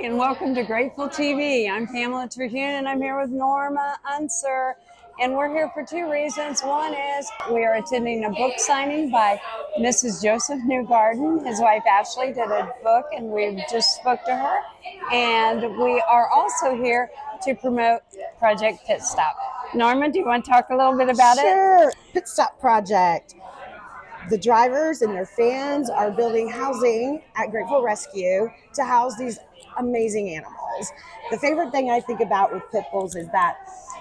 And welcome to Grateful TV. I'm Pamela Terhune and I'm here with Norma Unser. And we're here for two reasons. One is we are attending a book signing by Mrs. Josef Newgarden. His wife Ashley did a book and we just spoke to her. And we are also here to promote Project Pit Stop. Norma, do you want to talk a little bit about it? Sure. Pit Stop Project. The drivers and their fans are building housing at Grateful Rescue to house these amazing animals. The favorite thing I think about with pit bulls is that,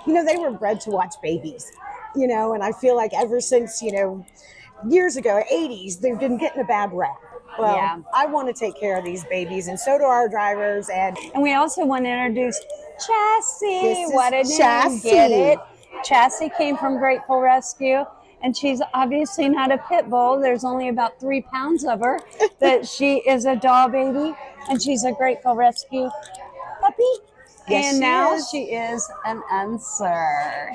they were bred to watch babies, and I feel like ever since, years ago, 80s, they've been getting a bad rap. Well, yeah. I want to take care of these babies, and so do our drivers. And we also want to introduce Chassie. This is what a Chassie. Name. Get it? Chassie came from Grateful Rescue. And she's obviously not a pit bull. There's only about 3 pounds of her. But she is a doll baby, and she's a Grateful Rescue puppy. Yes, and now is. she is an Unser.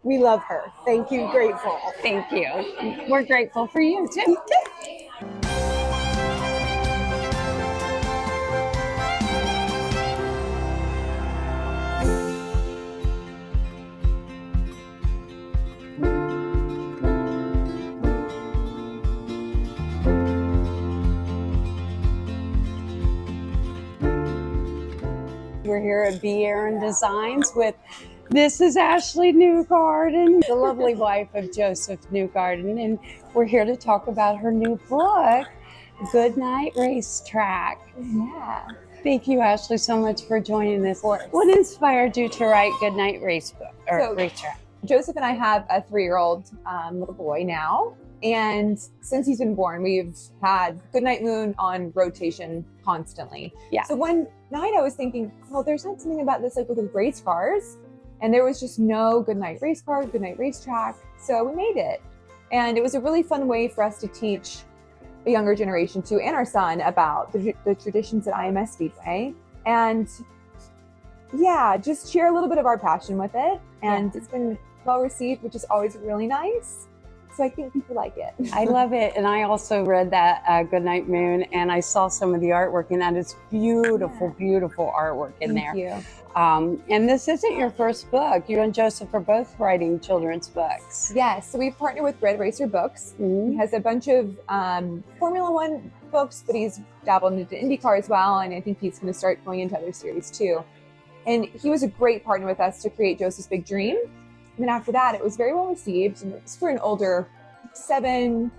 We love her. Thank you, Grateful. Thank you. We're grateful for you, too. We're here at B. Aaron Designs this is Ashley Newgarden, the lovely wife of Josef Newgarden, and we're here to talk about her new book, Goodnight Racetrack. Yeah. Thank you, Ashley, so much for joining us. What inspired you to write Goodnight Racetrack? Josef and I have a 3-year-old little boy now. And since he's been born, we've had Goodnight Moon on rotation constantly. Yeah. So one night I was thinking, well, there's not something about this like with race cars. And there was just no Goodnight Race Car, Goodnight Racetrack. So we made it. And it was a really fun way for us to teach a younger generation too, and our son, about the traditions at IMS Speedway. And yeah, just share a little bit of our passion with it. And It's been well received, which is always really nice. So I think people like it. I love it. And I also read that Goodnight Moon, and I saw some of the artwork in that. It's beautiful, beautiful artwork in there. Thank you. And this isn't your first book. You and Josef are both writing children's books. Yes. So we've partnered with Red Racer Books. Mm-hmm. He has a bunch of Formula One books, but he's dabbled into IndyCar as well. And I think he's going to start going into other series too. And he was a great partner with us to create Josef's Big Dream. And then after that, it was very well received, and it was for an older 7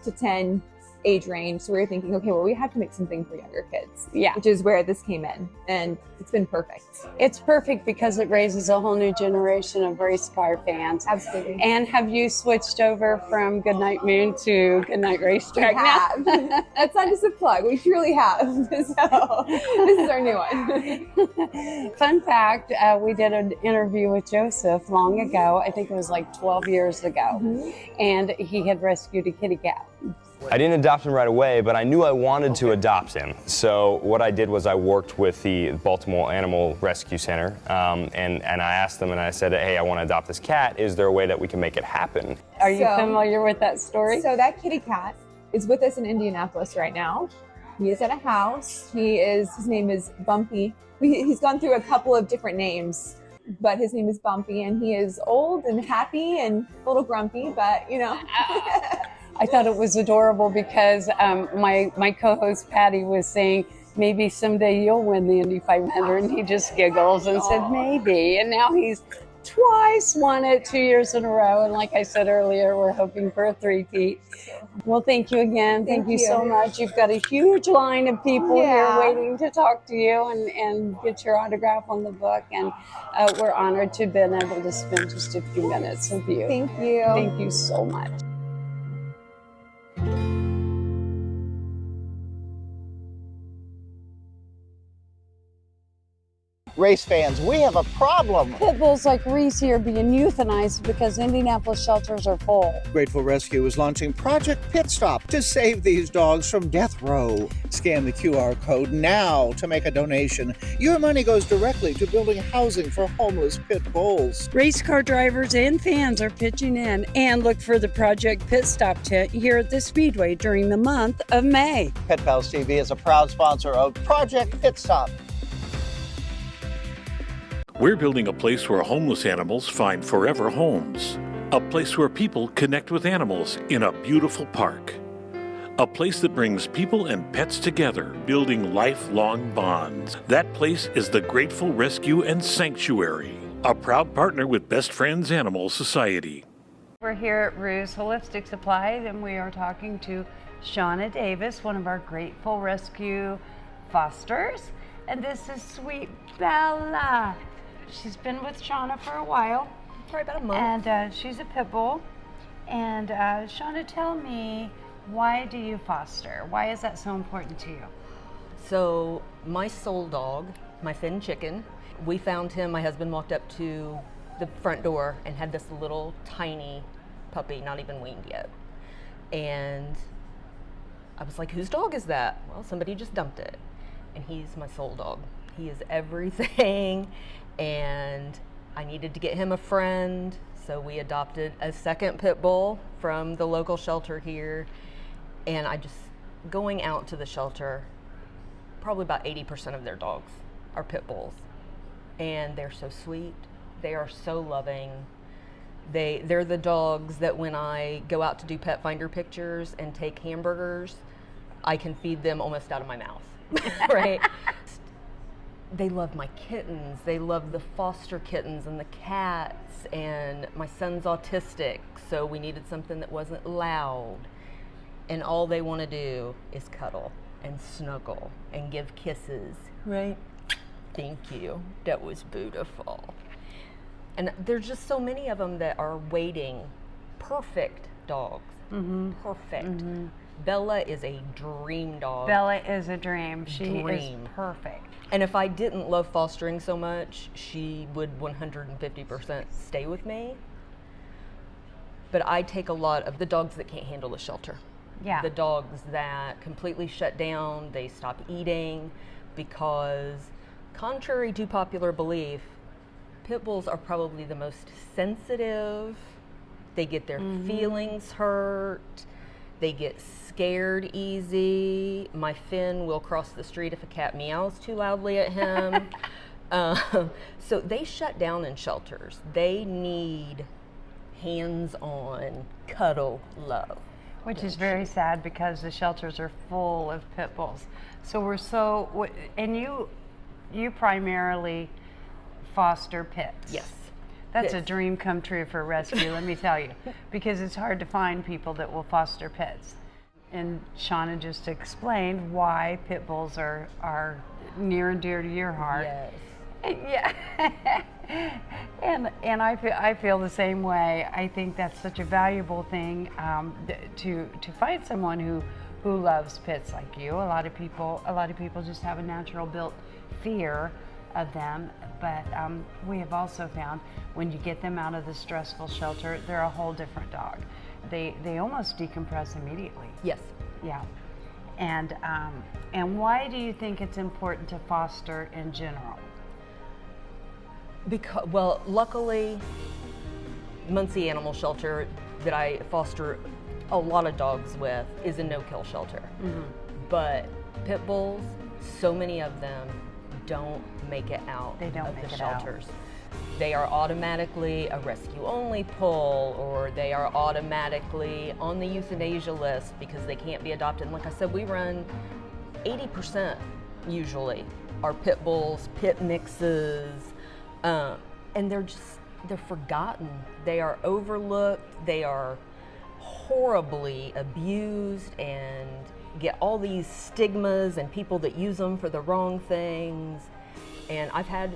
to 10 age range. So we were thinking, okay, well, we have to make something for younger kids. Yeah. Which is where this came in. And it's been perfect. It's perfect because it raises a whole new generation of race car fans. Absolutely. And have you switched over from Goodnight Moon to Goodnight Racetrack now? That's not just a plug. We truly have. So this is our new one. Fun fact, we did an interview with Josef long ago. I think it was like 12 years ago. Mm-hmm. And he had rescued a kitty cat. I didn't adopt him right away, but I knew I wanted to adopt him. So what I did was I worked with the Baltimore Animal Rescue Center, and I asked them and I said, hey, I want to adopt this cat. Is there a way that we can make it happen? Are you familiar with that story? So that kitty cat is with us in Indianapolis right now. He is at a house. His name is Bumpy. He's gone through a couple of different names, but his name is Bumpy, and he is old and happy and a little grumpy, but I thought it was adorable because my co-host Patty was saying, maybe someday you'll win the Indy 500, and he just giggles and said maybe. And now he's twice won it 2 years in a row. And like I said earlier, we're hoping for a three-peat. Well, thank you again. Thank you so much. You've got a huge line of people here waiting to talk to you and get your autograph on the book. And we're honored to have been able to spend just a few minutes with you. Thank you. Thank you so much. Race fans, we have a problem. Pit bulls like Reese here being euthanized because Indianapolis shelters are full. Grateful Rescue is launching Project Pit Stop to save these dogs from death row. Scan the QR code now to make a donation. Your money goes directly to building housing for homeless pit bulls. Race car drivers and fans are pitching in, and look for the Project Pit Stop tent here at the Speedway during the month of May. Pet Pals TV is a proud sponsor of Project Pit Stop. We're building a place where homeless animals find forever homes. A place where people connect with animals in a beautiful park. A place that brings people and pets together, building lifelong bonds. That place is the Grateful Rescue and Sanctuary, a proud partner with Best Friends Animal Society. We're here at Rue's Holistic Supplies, and we are talking to Shauna Davis, one of our Grateful Rescue fosters. And this is sweet Bella. She's been with Shauna for a while. Probably about a month. And she's a pit bull. And Shauna, tell me, why do you foster? Why is that so important to you? So my soul dog, my Finn chicken, we found him, my husband walked up to the front door and had this little tiny puppy, not even weaned yet. And I was like, whose dog is that? Well, somebody just dumped it. And he's my soul dog. He is everything. And I needed to get him a friend, so we adopted a second pit bull from the local shelter here. And I just, going out to the shelter, probably about 80% of their dogs are pit bulls. And they're so sweet. They are so loving. They're the dogs that when I go out to do pet finder pictures and take hamburgers, I can feed them almost out of my mouth, right? They love my kittens. They love the foster kittens and the cats. And my son's autistic, so we needed something that wasn't loud. And all they want to do is cuddle and snuggle and give kisses, right? Thank you. That was beautiful. And there's just so many of them that are waiting. Perfect dogs. Mm-hmm. Perfect. Mm-hmm. Bella is a dream dog. Bella is a dream. She is perfect. And if I didn't love fostering so much, she would 150% stay with me. But I take a lot of the dogs that can't handle the shelter. Yeah. The dogs that completely shut down, they stop eating, because contrary to popular belief, pit bulls are probably the most sensitive. They get their feelings hurt. They get scared easy. My Finn will cross the street if a cat meows too loudly at him. So they shut down in shelters. They need hands-on cuddle love. Which is very sad because the shelters are full of pit bulls. So and you primarily foster pits. Yes. That's a dream come true for rescue, let me tell you, because it's hard to find people that will foster pets. And Shauna just explained why pit bulls are near and dear to your heart. Yes. Yeah. and I feel the same way. I think that's such a valuable thing to find someone who loves pits like you. A lot of people just have a natural built fear of them, but we have also found when you get them out of the stressful shelter, they're a whole different dog. They almost decompress immediately. Yes. Yeah. And why do you think it's important to foster in general? Because, well, luckily, Muncie Animal Shelter that I foster a lot of dogs with is a no-kill shelter. Mm-hmm. But pit bulls, so many of them don't make it out of the shelters. They are automatically a rescue-only pull, or they are automatically on the euthanasia list because they can't be adopted. And like I said, we run 80% usually are pit bulls, pit mixes, and they're forgotten. They are overlooked. They are horribly abused and get all these stigmas and people that use them for the wrong things. And I've had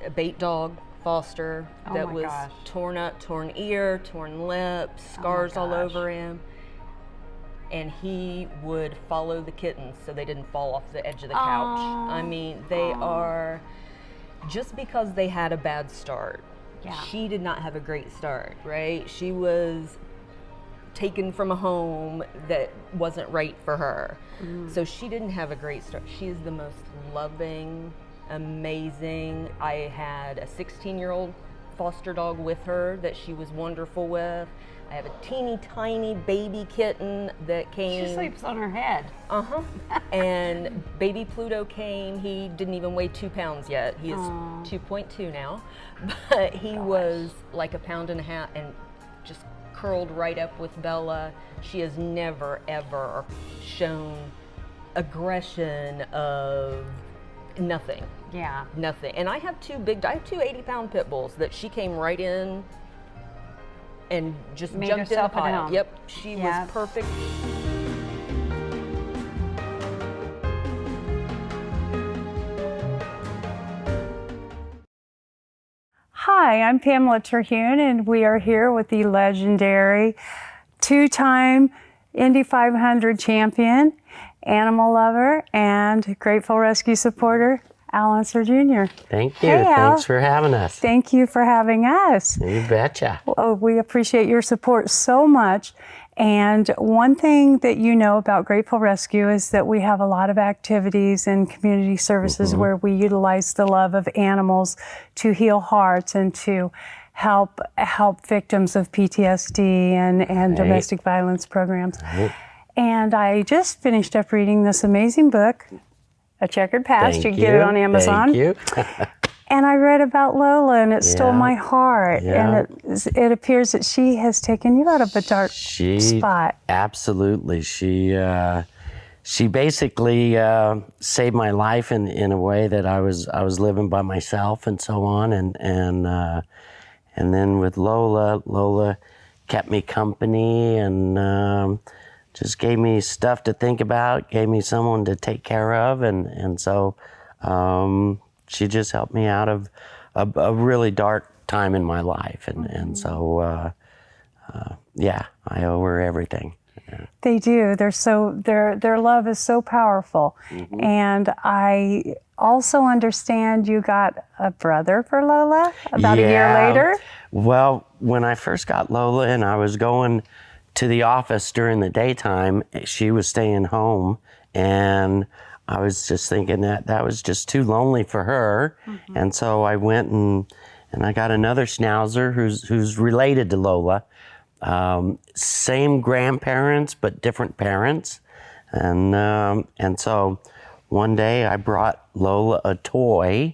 a bait dog foster that was torn up, torn ear, torn lip, scars all over him. And he would follow the kittens so they didn't fall off the edge of the couch. I mean, they are, just because they had a bad start. Yeah. She did not have a great start, right? She was taken from a home that wasn't right for her. So she didn't have a great start. She is the most loving, amazing. I had a 16-year-old foster dog with her that she was wonderful with. I have a teeny tiny baby kitten that came. She sleeps on her head. And baby Pluto came. He didn't even weigh 2 pounds yet. He is 2.2 now. But he was like 1.5 pounds and just curled right up with Bella. She has never, ever shown aggression of nothing. Yeah. Nothing. And I have two 80-pound pit bulls that she came right in and just Made jumped in the herself at pile. home. Yep, she Yeah. was perfect. Hi, I'm Pamela Terhune, and we are here with the legendary two-time Indy 500 champion, animal lover, and Grateful Rescue supporter, Al Unser Jr. Thank you. Hey, Al. Thanks for having us. Thank you for having us. You betcha. Oh, we appreciate your support so much. And one thing that you know about Grateful Rescue is that we have a lot of activities and community services where we utilize the love of animals to heal hearts and to help victims of PTSD and domestic violence programs. And I just finished up reading this amazing book, A Checkered Past. You can get it on Amazon. Thank you. And I read about Lola, and it stole my heart. Yeah. And it appears that she has taken you out of a dark spot. Absolutely. She basically saved my life in a way that I was living by myself and so on. And then with Lola kept me company and just gave me stuff to think about, gave me someone to take care of, and so she just helped me out of a really dark time in my life, and so I owe her everything. They do. Their love is so powerful, and I also understand you got a brother for Lola about a year later. Well, when I first got Lola and I was going to the office during the daytime, she was staying home, and I was just thinking that was just too lonely for her. And so I went and I got another schnauzer who's related to Lola. Same grandparents, but different parents. And so one day I brought Lola a toy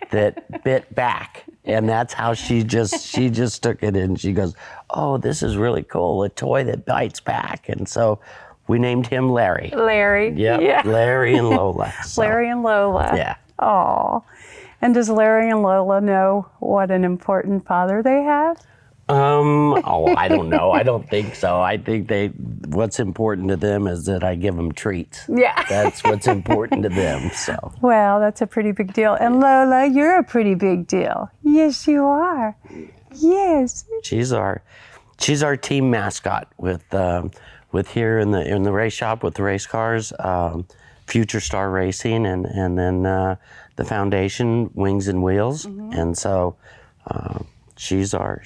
that bit back. And that's how she just took it and she goes, "Oh, this is really cool, a toy that bites back." And so we named him Larry. Larry. Yep, Yeah. Larry and Lola. So, Larry and Lola. yeah. Oh. And does Larry and Lola know what an important father they have? I don't know. I don't think so. I think what's important to them is that I give them treats. Yeah. That's what's important to them, so. Well, that's a pretty big deal. And Lola, you're a pretty big deal. Yes, you are. Yes. She's our team mascot with here in the race shop with the race cars, Future Star Racing, and then the foundation Wings and Wheels, and so she's our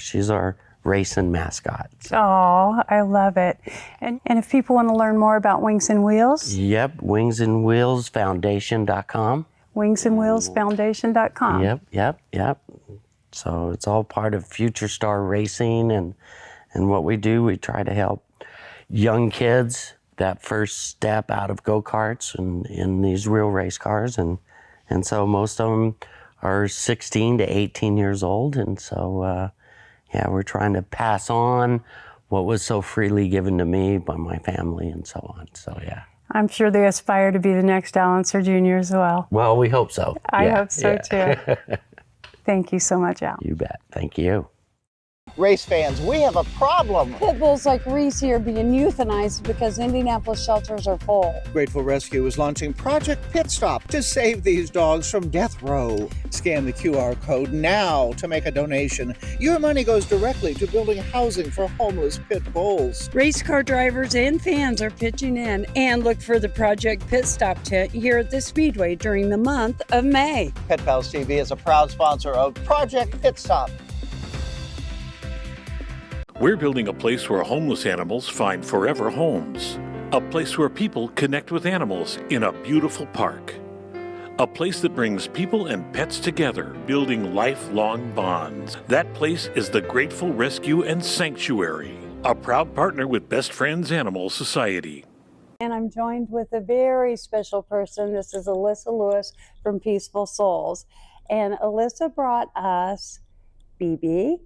racing mascot. So. Oh, I love it. And if people want to learn more about Wings and Wheels? Yep, wingsandwheelsfoundation.com. Wingsandwheelsfoundation.com. Yep. So it's all part of Future Star Racing, and what we do, we try to help young kids that first step out of go-karts and in these real race cars, and so most of them are 16 to 18 years old, and so we're trying to pass on what was so freely given to me by my family and so on. So yeah. I'm sure they aspire to be the next Al Unser Jr. as well. Well, we hope so. I hope so too. Thank you so much, Al. You bet. Thank you. Race fans, we have a problem. Pit bulls like Reese here being euthanized because Indianapolis shelters are full. Grateful Rescue is launching Project Pit Stop to save these dogs from death row. Scan the QR code now to make a donation. Your money goes directly to building housing for homeless pit bulls. Race car drivers and fans are pitching in, and look for the Project Pit Stop tent here at the Speedway during the month of May. Pet Pals TV is a proud sponsor of Project Pit Stop. We're building a place where homeless animals find forever homes. A place where people connect with animals in a beautiful park. A place that brings people and pets together, building lifelong bonds. That place is the Grateful Rescue and Sanctuary, a proud partner with Best Friends Animal Society. And I'm joined with a very special person. This is Alyssa Lewis from Peaceful Souls. And Alyssa brought us BB.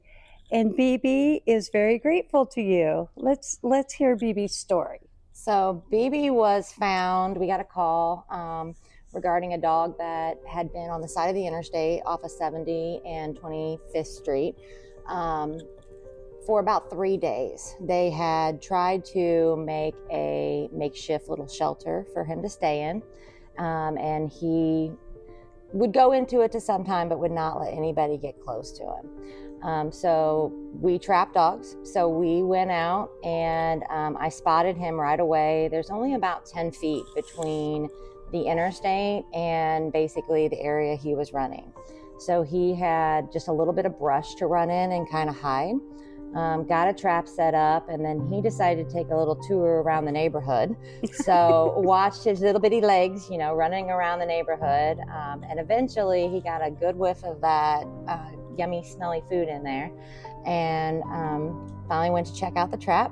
And BB is very grateful to you. Let's hear BB's story. So BB was found, we got a call regarding a dog that had been on the side of the interstate off of 70 and 25th Street for about 3 days. They had tried to make a makeshift little shelter for him to stay in, and he would go into it to some time but would not let anybody get close to him. So we trap dogs. So we went out and I spotted him right away. There's only about 10 feet between the interstate and basically the area he was running. So he had just a little bit of brush to run in and kind of hide. Got a trap set up, and then he decided to take a little tour around the neighborhood. So watched his little bitty legs, running around the neighborhood. And eventually he got a good whiff of that yummy, smelly food in there, and finally went to check out the trap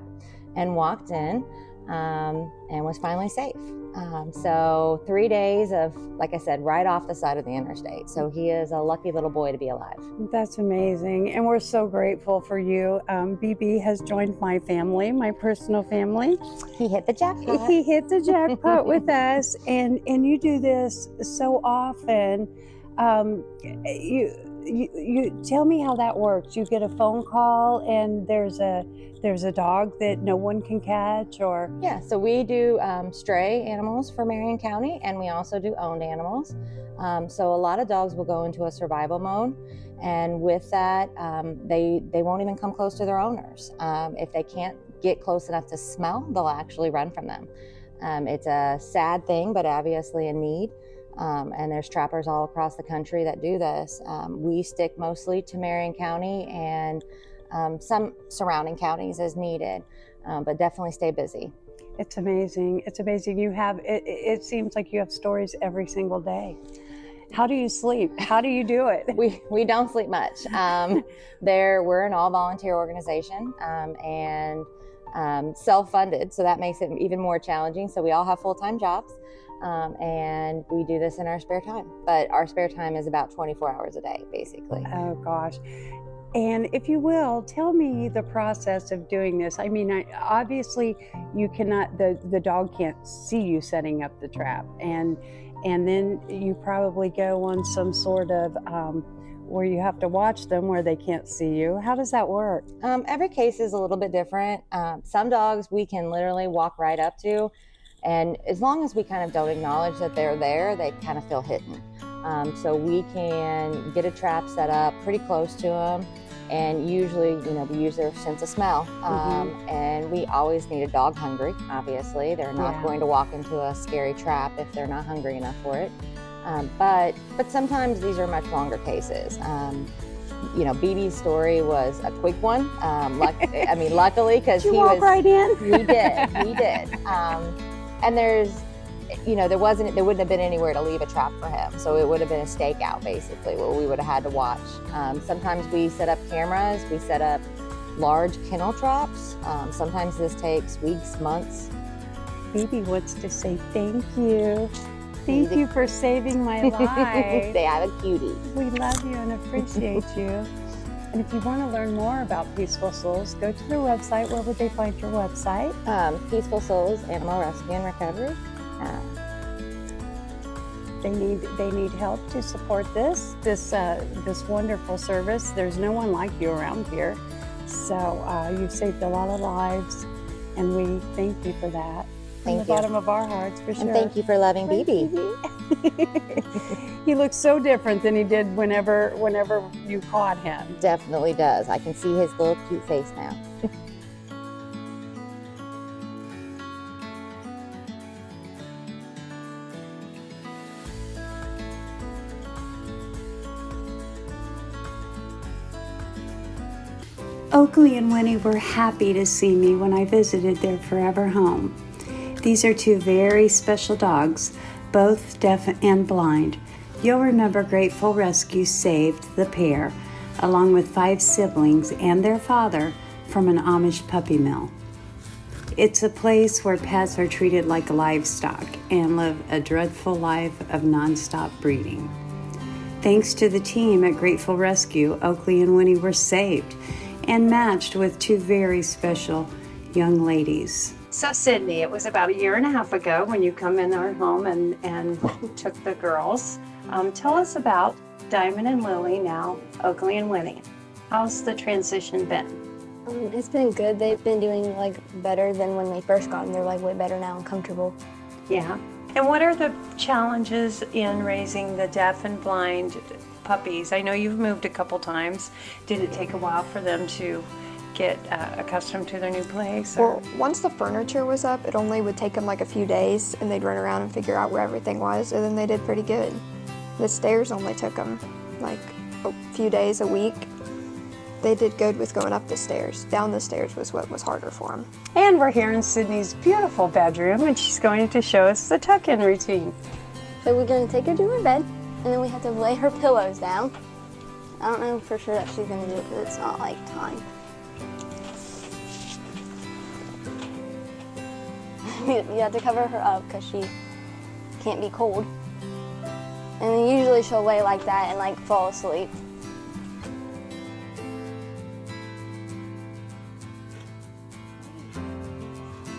and walked in and was finally safe. So 3 days of, like I said, right off the side of the interstate. So he is a lucky little boy to be alive. That's amazing. And we're so grateful for you. BB has joined my family, my personal family. He hit the jackpot. He hit the jackpot with us. And you do this so often. You tell me how that works. You get a phone call and there's a dog that no one can catch, or? Yeah, so we do stray animals for Marion County, and we also do owned animals. So a lot of dogs will go into a survival mode, and with that, they won't even come close to their owners. If they can't get close enough to smell, they'll actually run from them. It's a sad thing, but obviously a need. And there's trappers all across the country that do this. We stick mostly to Marion County and some surrounding counties as needed, but definitely stay busy. It's amazing. It's amazing. You have, it seems like you have stories every single day. How do you sleep? How do you do it? We don't sleep much. We're an all volunteer organization and self-funded, so that makes it even more challenging. So we all have full-time jobs. And we do this in our spare time, but our spare time is about 24 hours a day, basically. Oh gosh. And if you will, tell me the process of doing this. I mean, obviously you cannot, the dog can't see you setting up the trap, and then you probably go on some sort of where you have to watch them where they can't see you. How does that work? Every case is a little bit different. Some dogs we can literally walk right up to, and as long as we kind of don't acknowledge that they're there, they kind of feel hidden. So we can get a trap set up pretty close to them, and usually, we use their sense of smell. And we always need a dog hungry, obviously. They're not going to walk into a scary trap if they're not hungry enough for it. But sometimes these are much longer cases. BB's story was a quick one. Luckily, because he was right in. He did. And there wouldn't have been anywhere to leave a trap for him. So it would have been a stakeout, basically, where we would have had to watch. Sometimes we set up cameras, we set up large kennel traps. Sometimes this takes weeks, months. BB wants to say thank you. Thank you for saving my life. They have a cutie. We love you and appreciate you. And if you want to learn more about Peaceful Souls, go to their website. Where would they find your website? Peaceful Souls Animal Rescue and Recovery. They need help to support this wonderful service. There's no one like you around here. So you've saved a lot of lives, and we thank you for that. From Thank the you. bottom of our hearts, for sure. And thank you for loving Right, BB. He looks so different than he did whenever you caught him. Definitely does. I can see his little cute face now. Oakley and Winnie were happy to see me when I visited their forever home. These are two very special dogs, both deaf and blind. You'll remember Grateful Rescue saved the pair, along with 5 siblings and their father, from an Amish puppy mill. It's a place where pets are treated like livestock and live a dreadful life of nonstop breeding. Thanks to the team at Grateful Rescue, Oakley and Winnie were saved and matched with 2 very special young ladies. So Sydney, it was about 1.5 years ago when you come in our home and took the girls. Tell us about Diamond and Lily, now Oakley and Winnie. How's the transition been? It's been good. They've been doing better than when they first got them. They're way better now and comfortable. Yeah. And what are the challenges in raising the deaf and blind puppies? I know you've moved a couple times. Did it take a while for them to get accustomed to their new place? Well, once the furniture was up, it only would take them a few days, and they'd run around and figure out where everything was, and then they did pretty good. The stairs only took them a few days, a week. They did good with going up the stairs. Down the stairs was what was harder for them. And we're here in Sydney's beautiful bedroom, and she's going to show us the tuck-in routine. So we're going to take her to her bed, and then we have to lay her pillows down. I don't know for sure that she's going to do it because it's not time. You have to cover her up because she can't be cold. And then usually she'll lay like that and fall asleep.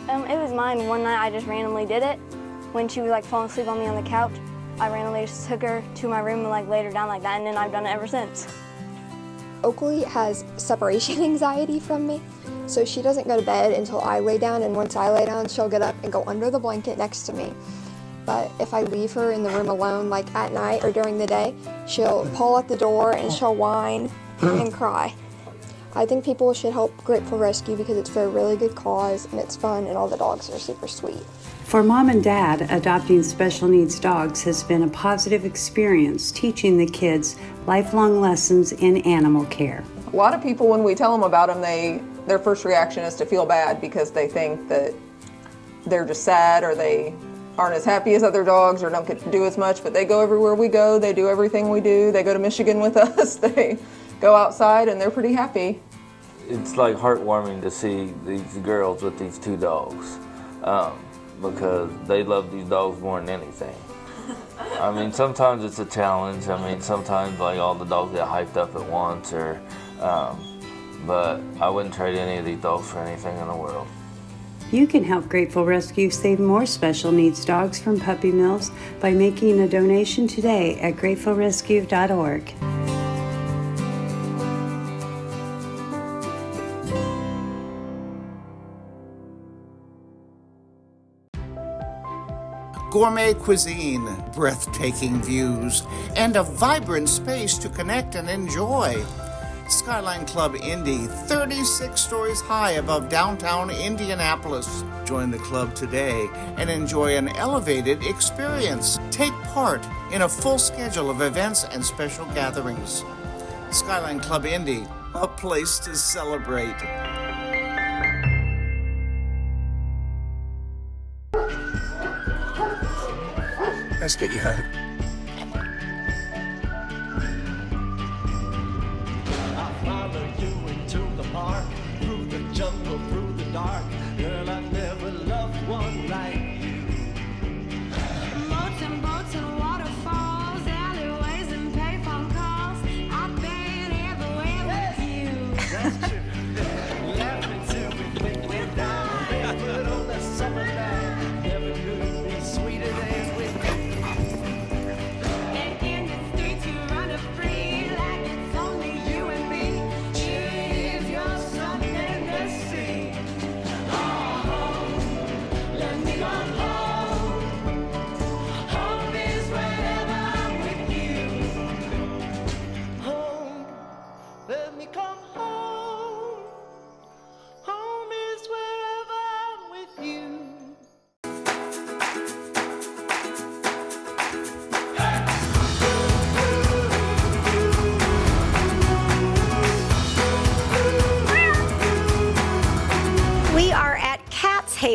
It was mine. One night I just randomly did it. When she was falling asleep on me on the couch, I randomly just took her to my room and laid her down like that, and then I've done it ever since. Oakley has separation anxiety from me, so she doesn't go to bed until I lay down, and once I lay down, she'll get up and go under the blanket next to me. But if I leave her in the room alone, at night or during the day, she'll paw at the door and she'll whine and cry. I think people should help Grateful Rescue because it's for a really good cause and it's fun and all the dogs are super sweet. For Mom and Dad, adopting special needs dogs has been a positive experience, teaching the kids lifelong lessons in animal care. A lot of people, when we tell them about them, their first reaction is to feel bad because they think that they're just sad or they aren't as happy as other dogs or don't get to do as much, but they go everywhere we go, they do everything we do, they go to Michigan with us, they go outside and they're pretty happy. It's heartwarming to see these girls with these 2 dogs because they love these dogs more than anything. I mean, sometimes it's a challenge. I mean, sometimes all the dogs get hyped up at once but I wouldn't trade any of these dogs for anything in the world. You can help Grateful Rescue save more special needs dogs from puppy mills by making a donation today at gratefulrescue.org. Gourmet cuisine, breathtaking views, and a vibrant space to connect and enjoy. Skyline Club Indy, 36 stories high above downtown Indianapolis. Join the club today and enjoy an elevated experience. Take part in a full schedule of events and special gatherings. Skyline Club Indy, a place to celebrate. Let's get you home. I'll follow you into the park, through the jungle, through the dark. Girl, I never loved one like you. Boats and waterfalls, alleyways and payphone calls. I've been everywhere with you. That's true. Laughing till we think we're down. Barefoot on that summer night. Never could be sweeter than with you.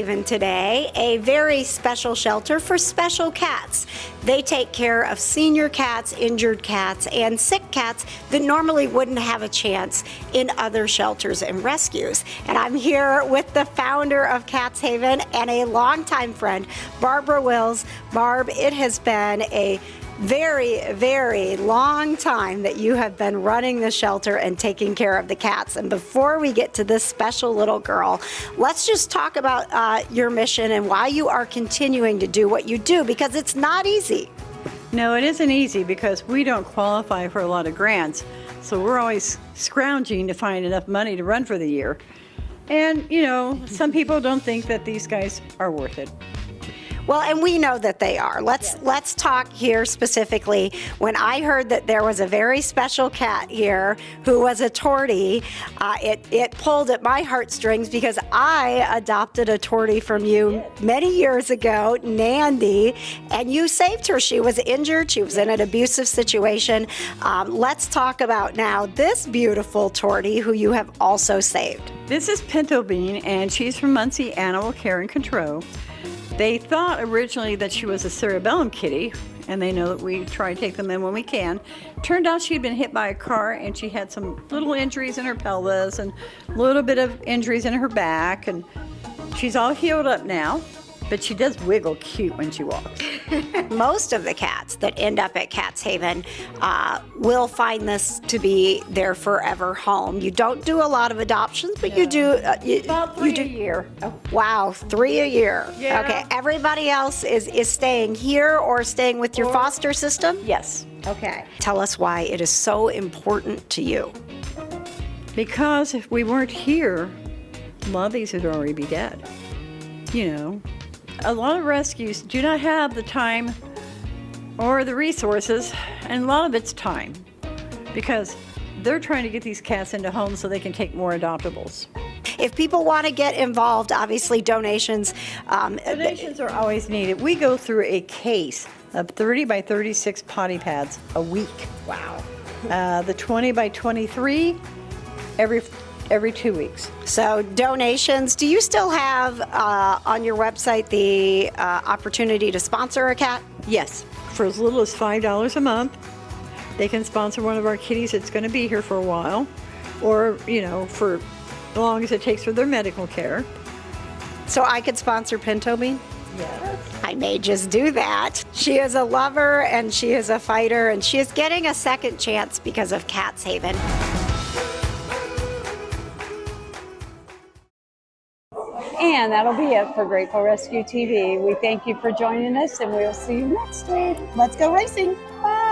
Haven today, a very special shelter for special cats. They take care of senior cats, injured cats, and sick cats that normally wouldn't have a chance in other shelters and rescues. And I'm here with the founder of Cats Haven and a longtime friend, Barbara Wills. Barb, it has been a very, very long time that you have been running the shelter and taking care of the cats. And before we get to this special little girl, let's just talk about your mission and why you are continuing to do what you do, because it's not easy. No, it isn't easy because we don't qualify for a lot of grants. So we're always scrounging to find enough money to run for the year. And, you know, some people don't think that these guys are worth it. Well, and we know that they are. Let's talk here specifically. When I heard that there was a very special cat here who was a tortie, it pulled at my heartstrings because I adopted a tortie from you many years ago, Nandy, and you saved her. She was injured. She was in an abusive situation. Let's talk about now this beautiful tortie who you have also saved. This is Pinto Bean, and she's from Muncie Animal Care and Control. They thought originally that she was a cerebellum kitty, and they know that we try to take them in when we can. Turned out she had been hit by a car, and she had some little injuries in her pelvis and a little bit of injuries in her back, and she's all healed up now, but she does wiggle cute when she walks. Most of the cats that end up at Cats Haven will find this to be their forever home. You don't do a lot of adoptions, but you do. About 3 a year. Oh, wow, 3 a year. Yeah. Okay, everybody else is staying here or staying with your foster system? Yes. Okay. Tell us why it is so important to you. Because if we weren't here, a lot of these would already be dead. You know, a lot of rescues do not have the time or the resources, and a lot of it's time, because they're trying to get these cats into homes so they can take more adoptables. If people want to get involved, obviously donations. Donations are always needed. We go through a case of 30 by 36 potty pads a week. Wow. The 20 by 23 every 2 weeks. So donations, do you still have on your website the opportunity to sponsor a cat? Yes, for as little as $5 a month. They can sponsor one of our kitties that's going to be here for a while, or, you know, for as long as it takes for their medical care. So I could sponsor Pinto Bean? Yes. I may just do that. She is a lover and she is a fighter, and she is getting a second chance because of Cats Haven. And that'll be it for Grateful Rescue TV. We thank you for joining us, and we'll see you next week. Let's go racing. Bye.